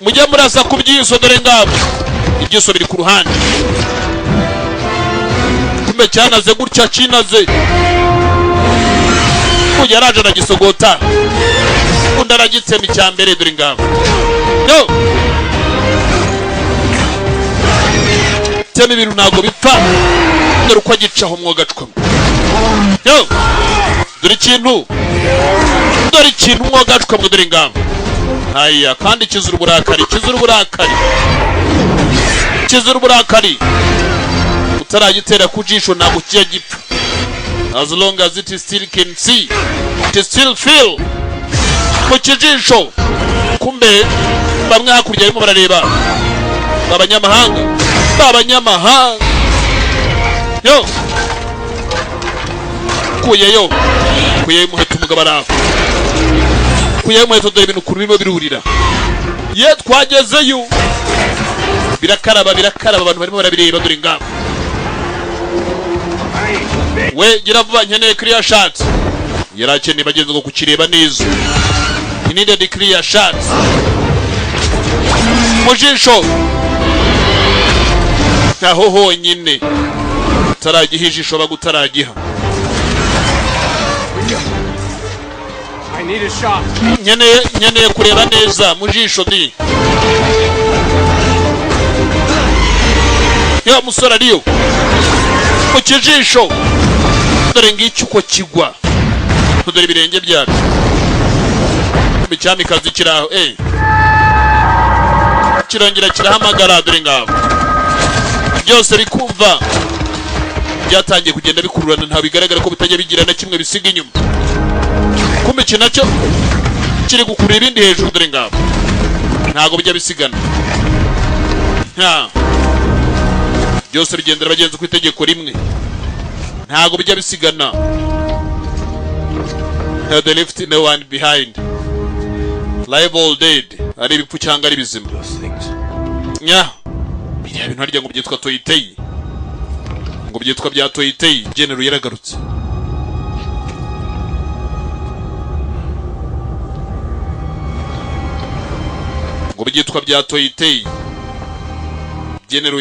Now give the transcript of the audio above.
mujya murasa ku byiso dore ngabo ibyiso biri ku ruhande kumbe cyanaze gutya kinaze kujya araje na gisogota undaragitse mu cyambere dore ngabo no teme ibintu ntago bipfa dore uko agicaho mwogacwa no dore ikintu mwogacwa mu dore ngabo haya kandi kizura uburakari utaragitera kujisho ntabwo kijya gipfa as long as it still can see it still feel mu kijisho kumbe bamwe hakurya barimo barareba b'abanyamahanga yo kuyeyo muheto umugabo araho kuyeyo muheto dore ibintu kuri birimo birurira ye twagezeyo birakaraba abantu barimo barabireba dore ngabo we gira vuba nkeneye clear shot yarakeneye bagenzi ngo kukireba neza you needed a clear shot mujisho aho honyine utaragihijisho bagutaragiha I need a shot. nkeneye kureba neza mujisho di ya musora riyo mu kijisho dore ngicyo uko kigwa dore ibirenge byacyo bicyamikazi kiraho kirongera kirahamagara dore ngabo byose bikumva byatangiye kugenda bikururana nta bigaragara ko bitajya bigira na kimwe bisiga inyuma kumbe iki nacyo kiri gukurura ibindi hejuru dore ngabo ntago bijya bisigana byose bigendera bagenzi ku itegeko rimwe ntago bijya bisigana the left no one behind live all dead ari bipfu cyangwa ari bizima biriya bintu harya ngo byitwa toyitei ngo byitwa bya toyitei genero yaragarutse ngo byitwa bya toyitei genero